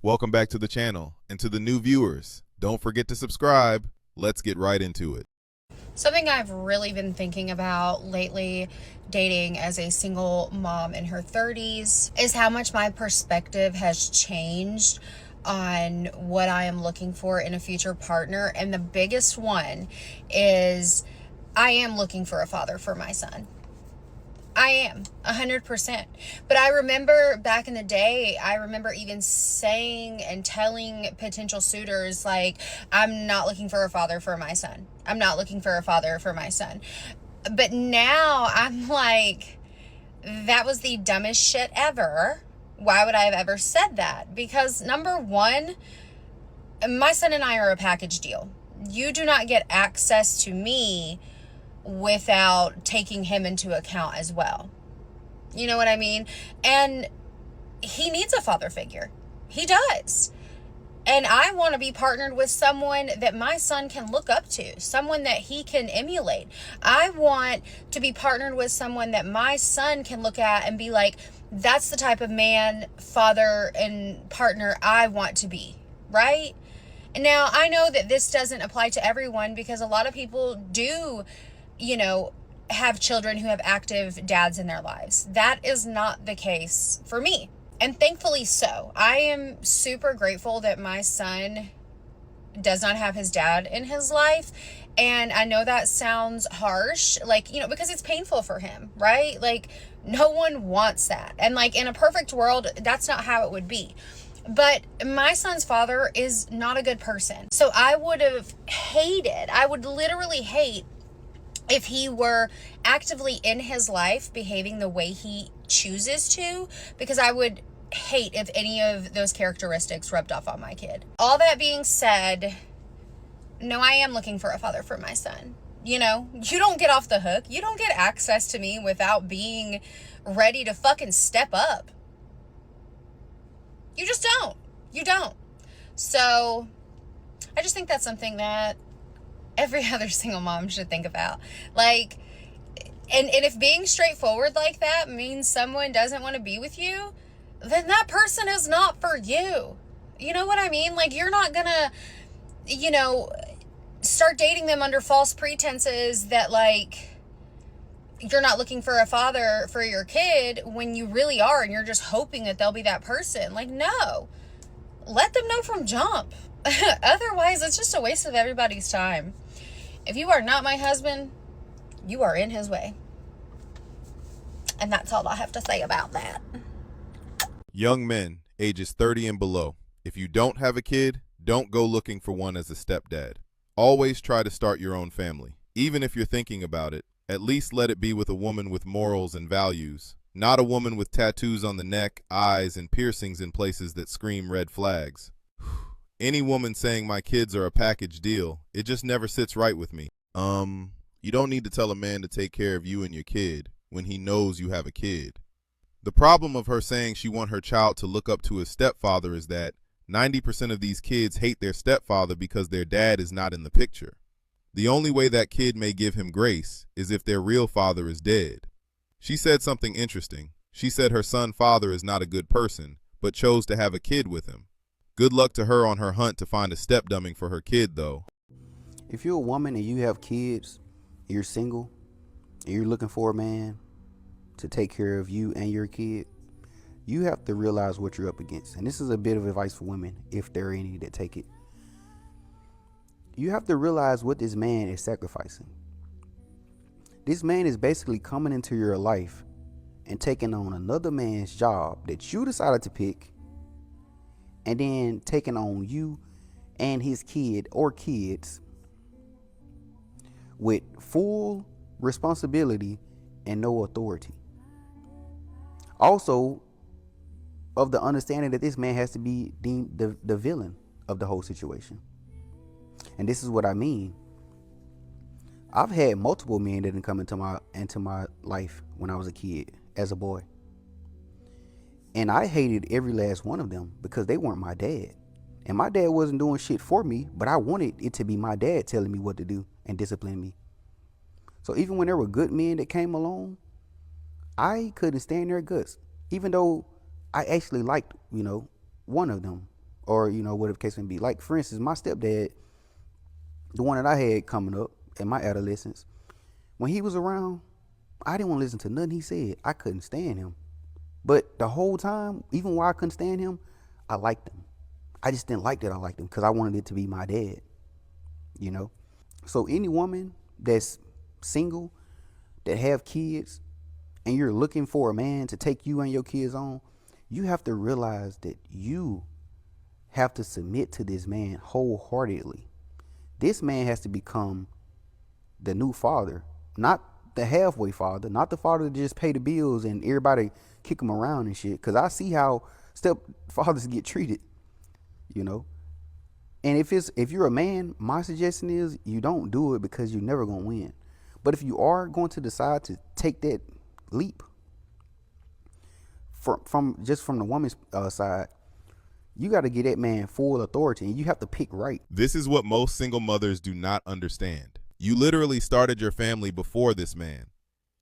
Welcome back to the channel, and to the new viewers, don't forget to subscribe. Let's get right into it. Something I've really been thinking about lately, dating as a single mom in her 30s, is how much my perspective has changed on what I am looking for in a future partner. And the biggest one is I am looking for a father for my son. I am 100%. But I remember back in the day, I remember even saying and telling potential suitors, like, I'm not looking for a father for my son. I'm not looking for a father for my son. But now I'm like, that was the dumbest shit ever. Why would I have ever said that? Because number one, my son and I are a package deal. You do not get access to me without taking him into account as well. You know what I mean? And he needs a father figure. He does. And I want to be partnered with someone that my son can look up to, someone that he can emulate. I want to be partnered with someone that my son can look at and be like, that's the type of man, father, and partner I want to be, right? And now I know that this doesn't apply to everyone because a lot of people do, have children who have active dads in their lives. That is not the case for me. And thankfully so. I am super grateful that my son does not have his dad in his life. And I know that sounds harsh, because it's painful for him, right? Like, no one wants that. And in a perfect world, that's not how it would be. But my son's father is not a good person. So I would literally hate if he were actively in his life behaving the way he chooses to, because I would hate if any of those characteristics rubbed off on my kid. All that being said, no, I am looking for a father for my son. You don't get off the hook. You don't get access to me without being ready to fucking step up. You just don't. You don't. So I just think that's something that every other single mom should think about. And if being straightforward like that means someone doesn't want to be with you, then that person is not for you. You know what I mean? You're not gonna, start dating them under false pretenses that you're not looking for a father for your kid when you really are, and you're just hoping that they'll be that person. No. Let them know from jump. Otherwise, it's just a waste of everybody's time. If you are not my husband, you are in his way. And that's all I have to say about that. Young men, ages 30 and below, if you don't have a kid, don't go looking for one as a stepdad. Always try to start your own family. Even if you're thinking about it, at least let it be with a woman with morals and values, not a woman with tattoos on the neck, eyes, and piercings in places that scream red flags. Any woman saying my kids are a package deal, it just never sits right with me. You don't need to tell a man to take care of you and your kid when he knows you have a kid. The problem of her saying she want her child to look up to his stepfather is that 90% of these kids hate their stepfather because their dad is not in the picture. The only way that kid may give him grace is if their real father is dead. She said something interesting. She said her son's father is not a good person, but chose to have a kid with him. Good luck to her on her hunt to find a stepdumming for her kid, though. If you're a woman and you have kids, you're single, and you're looking for a man to take care of you and your kid, you have to realize what you're up against. And this is a bit of advice for women, if there are any that take it. You have to realize what this man is sacrificing. This man is basically coming into your life and taking on another man's job that you decided to pick, and then taking on you and his kid or kids with full responsibility and no authority. Also, of the understanding that this man has to be deemed the villain of the whole situation. And this is what I mean. I've had multiple men that didn't come into my life when I was a kid, as a boy. And I hated every last one of them because they weren't my dad. And my dad wasn't doing shit for me, but I wanted it to be my dad telling me what to do and disciplining me. So even when there were good men that came along, I couldn't stand their guts. Even though I actually liked, one of them. or, you know, whatever the case may be. Like, for instance, my stepdad, the one that I had coming up in my adolescence, when he was around, I didn't want to listen to nothing he said. I couldn't stand him. But the whole time, even while I couldn't stand him, I liked him. I just didn't like that I liked him because I wanted it to be my dad, you know? So any woman that's single, that have kids, and you're looking for a man to take you and your kids on, you have to realize that you have to submit to this man wholeheartedly. This man has to become the new father, not the halfway father, not the father that just pay the bills and everybody kick him around and shit. Because I see how stepfathers get treated, you know. And if you're a man, my suggestion is you don't do it because you're never gonna win. But if you are going to decide to take that leap from the woman's side, you got to get that man full authority, and you have to pick right. This is what most single mothers do not understand. You literally started your family before this man.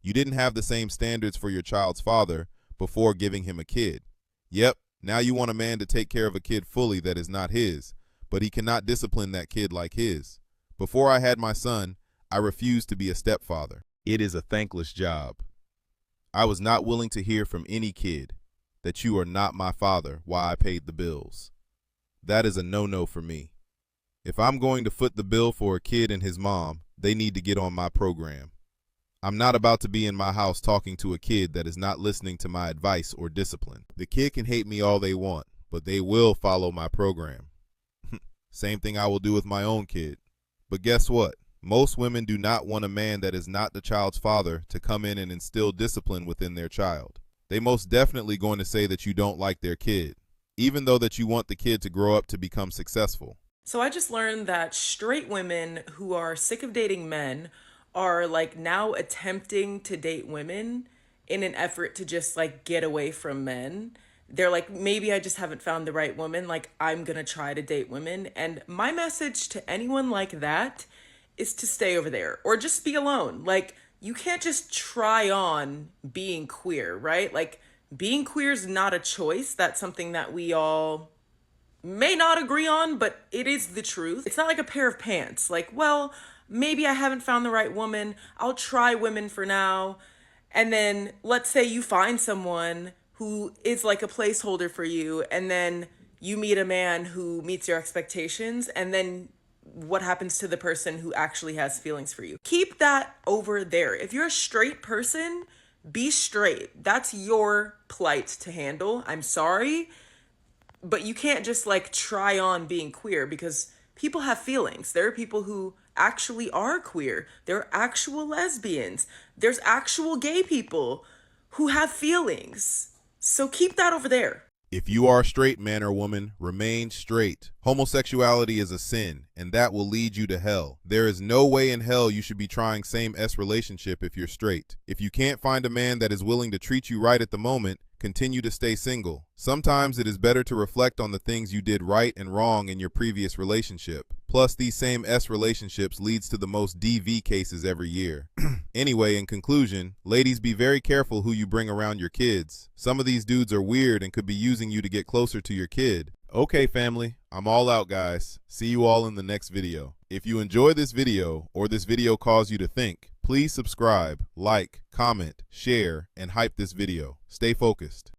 You didn't have the same standards for your child's father before giving him a kid. Yep, now you want a man to take care of a kid fully that is not his, but he cannot discipline that kid like his. Before I had my son, I refused to be a stepfather. It is a thankless job. I was not willing to hear from any kid that you are not my father while I paid the bills. That is a no-no for me. If I'm going to foot the bill for a kid and his mom, they need to get on my program. I'm not about to be in my house talking to a kid that is not listening to my advice or discipline. The kid can hate me all they want, but they will follow my program. Same thing I will do with my own kid. But guess what? Most women do not want a man that is not the child's father to come in and instill discipline within their child. They most definitely going to say that you don't like their kid, even though that you want the kid to grow up to become successful. So I just learned that straight women who are sick of dating men are like now attempting to date women in an effort to just like get away from men. They're like, maybe I just haven't found the right woman. Like, I'm going to try to date women. And my message to anyone like that is to stay over there or just be alone. Like, you can't just try on being queer, right? Like, being queer is not a choice. That's something that we all may not agree on, but it is the truth. It's not like a pair of pants. Like, well, maybe I haven't found the right woman. I'll try women for now. And then let's say you find someone who is like a placeholder for you, and then you meet a man who meets your expectations, and then what happens to the person who actually has feelings for you? Keep that over there. If you're a straight person, be straight. That's your plight to handle. I'm sorry, but you can't just like try on being queer because people have feelings. There are people who actually are queer. There are actual lesbians. There's actual gay people who have feelings. So keep that over there. If you are a straight man or woman, remain straight. Homosexuality is a sin, and that will lead you to hell. There is no way in hell you should be trying same-sex relationship if you're straight. If you can't find a man that is willing to treat you right at the moment, continue to stay single. Sometimes it is better to reflect on the things you did right and wrong in your previous relationship. Plus, these same-sex relationships leads to the most DV cases every year. Anyway, in conclusion, ladies, be very careful who you bring around your kids. Some of these dudes are weird and could be using you to get closer to your kid. Okay, family, I'm all out, guys. See you all in the next video. If you enjoy this video or this video caused you to think, please subscribe, like, comment, share, and hype this video. Stay focused.